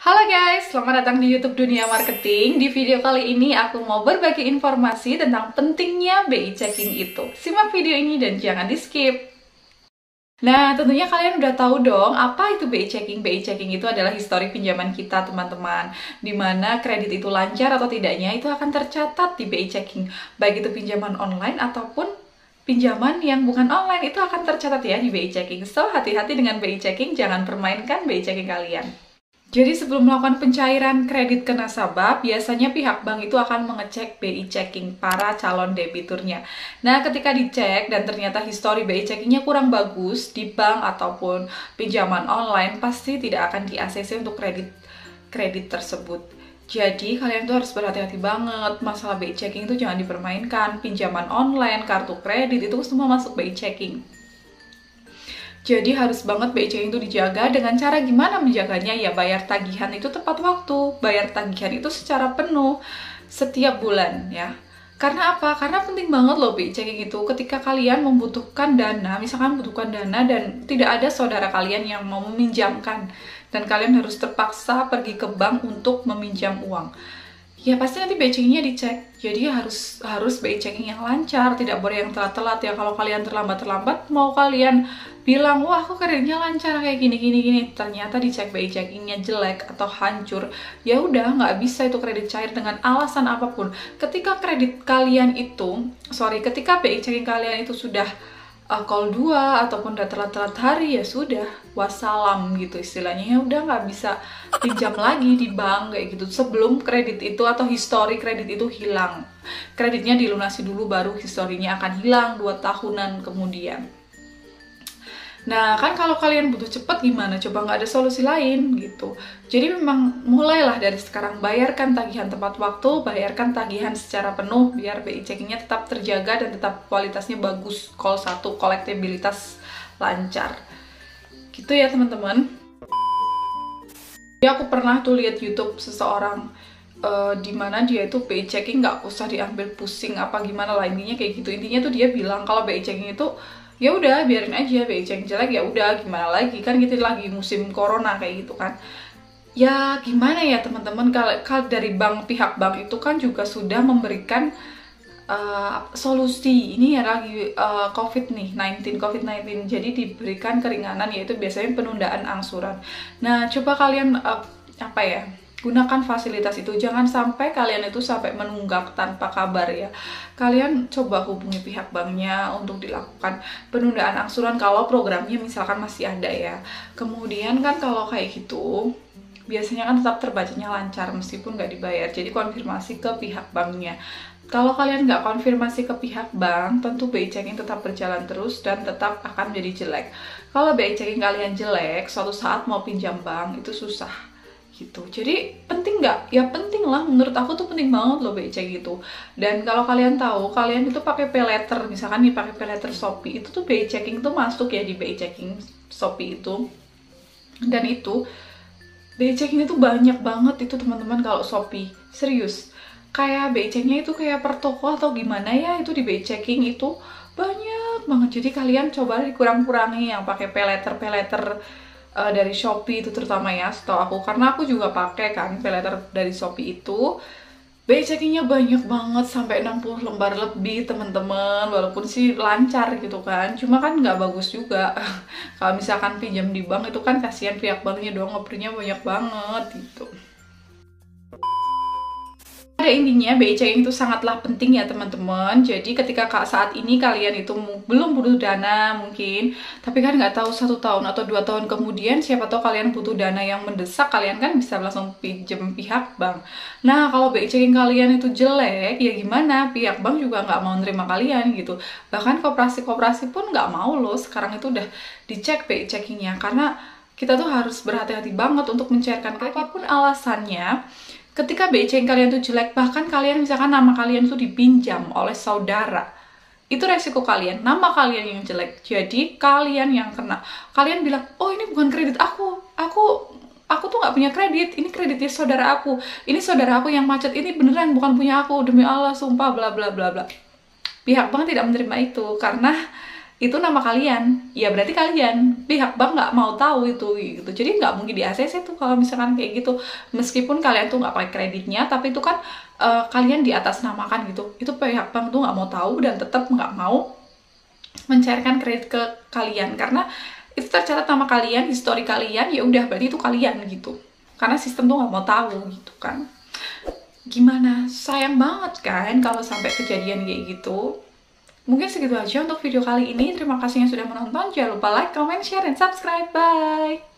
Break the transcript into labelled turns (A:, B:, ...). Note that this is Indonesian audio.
A: Halo guys, selamat datang di YouTube Dunia Marketing. Di video kali ini aku mau berbagi informasi tentang pentingnya BI checking itu. Simak video ini dan jangan di-skip. Nah, tentunya kalian udah tahu dong apa itu BI checking. BI checking itu adalah histori pinjaman kita, teman-teman. Dimana kredit itu lancar atau tidaknya itu akan tercatat di BI checking. Baik itu pinjaman online ataupun pinjaman yang bukan online itu akan tercatat ya di BI checking. So, hati-hati dengan BI checking, jangan permainkan BI checking kalian. Jadi sebelum melakukan pencairan kredit ke nasabah, biasanya pihak bank itu akan mengecek BI checking para calon debiturnya. Nah, ketika dicek dan ternyata histori BI checkingnya kurang bagus di bank ataupun pinjaman online, pasti tidak akan di-ACC untuk kredit tersebut. Jadi kalian tuh harus berhati-hati banget, masalah BI checking itu jangan dipermainkan. Pinjaman online, kartu kredit itu semua masuk BI checking. Jadi harus banget BI checking itu dijaga. Dengan cara gimana menjaganya? Ya bayar tagihan itu tepat waktu, bayar tagihan itu secara penuh setiap bulan ya. Karena apa? Karena penting banget loh BI checking itu ketika kalian membutuhkan dana, misalkan membutuhkan dana dan tidak ada saudara kalian yang mau meminjamkan dan kalian harus terpaksa pergi ke bank untuk meminjam uang. Ya pasti nanti BI checkingnya dicek. Jadi harus BI checking yang lancar, tidak boleh yang telat-telat ya. Kalau kalian terlambat-terlambat, mau kalian bilang, wah aku kreditnya lancar kayak gini, ternyata dicek BI checkingnya jelek atau hancur, ya udah nggak bisa itu kredit cair dengan alasan apapun. Ketika ketika BI checking kalian itu sudah call 2 ataupun udah telat-telat hari, ya sudah wassalam gitu istilahnya, ya udah nggak bisa pinjam lagi di bank kayak gitu sebelum kredit itu atau histori kredit itu hilang. Kreditnya dilunasi dulu baru historinya akan hilang 2 tahunan kemudian. Nah, kan kalau kalian butuh cepet gimana? Coba nggak ada solusi lain gitu. Jadi memang mulailah dari sekarang, bayarkan tagihan tepat waktu, bayarkan tagihan secara penuh biar BI checkingnya tetap terjaga dan tetap kualitasnya bagus. Call 1, kolektibilitas lancar. Gitu ya teman-teman. Aku pernah tuh lihat YouTube seseorang dimana dia itu BI checking nggak usah diambil pusing apa gimana lah, intinya kayak gitu. Intinya tuh dia bilang kalau BI checking itu ya udah biarin aja, BI checking jelek ya udah gimana lagi, kan kita lagi musim corona kayak gitu kan. Ya gimana ya teman-teman, kalau dari pihak bank itu kan juga sudah memberikan solusi. Ini ya lagi COVID-19, jadi diberikan keringanan yaitu biasanya penundaan angsuran. Nah coba kalian gunakan fasilitas itu, jangan sampai kalian itu sampai menunggak tanpa kabar ya. Kalian coba hubungi pihak banknya untuk dilakukan penundaan angsuran kalau programnya misalkan masih ada ya. Kemudian kan kalau kayak gitu biasanya kan tetap terbacanya lancar meskipun nggak dibayar, jadi konfirmasi ke pihak banknya. Kalau kalian nggak konfirmasi ke pihak bank, tentu BI checking tetap berjalan terus dan tetap akan menjadi jelek. Kalau BI checking kalian jelek, suatu saat mau pinjam bank itu susah gitu. Jadi penting nggak? Ya penting lah, menurut aku tuh penting banget loh BI checking gitu. Dan kalau kalian tahu, kalian itu pakai paylater, misalkan nih pakai paylater Shopee, itu tuh BI checking tuh masuk ya di BI checking Shopee itu. Dan itu BI checking itu banyak banget itu teman-teman kalau Shopee, serius. Kayak BI checkingnya itu kayak per toko atau gimana ya, itu di BI checking itu banyak banget. Jadi kalian coba dikurang-kurangi yang pakai paylater dari Shopee itu terutama ya, setahu aku, karena aku juga pakai kan paylater dari Shopee itu. BI checkingnya banyak banget sampai 60 lembar lebih teman-teman, walaupun sih lancar gitu kan, cuma kan nggak bagus juga. Kalau misalkan pinjam di bank itu kan kasihan pihak banknya doang, ngeprintnya banyak banget gitu. Pada intinya BI checking itu sangatlah penting ya teman-teman. Jadi ketika saat ini kalian itu belum butuh dana mungkin, tapi kan nggak tahu 1 tahun atau 2 tahun kemudian siapa tahu kalian butuh dana yang mendesak, kalian kan bisa langsung pinjem pihak bank. Nah kalau BI checking kalian itu jelek ya gimana, pihak bank juga nggak mau nerima kalian gitu. Bahkan koperasi pun nggak mau loh sekarang itu udah dicek BI checkingnya, karena kita tuh harus berhati-hati banget untuk mencairkan apapun alasannya. Ketika BI checking kalian tuh jelek, bahkan kalian misalkan nama kalian tuh dipinjam oleh saudara, itu resiko kalian, nama kalian yang jelek, jadi kalian yang kena. Kalian bilang, oh ini bukan kredit aku tuh nggak punya kredit, ini kreditnya saudara aku, ini saudara aku yang macet, ini beneran bukan punya aku, demi Allah sumpah bla bla bla bla. Pihak bank tidak menerima itu, karena itu nama kalian, ya berarti kalian pihak bank nggak mau tahu itu gitu. Jadi nggak mungkin di ACC tuh kalau misalkan kayak gitu, meskipun kalian tuh nggak pakai kreditnya, tapi itu kan kalian di atas namakan gitu, itu pihak bank tuh nggak mau tahu dan tetap nggak mau mencairkan kredit ke kalian karena itu tercatat nama kalian, histori kalian, ya udah berarti itu kalian gitu. Karena sistem tuh nggak mau tahu gitu kan. Gimana? Sayang banget kan kalau sampai kejadian kayak gitu. Mungkin segitu aja untuk video kali ini. Terima kasih yang sudah menonton. Jangan lupa like, comment, share, dan subscribe. Bye!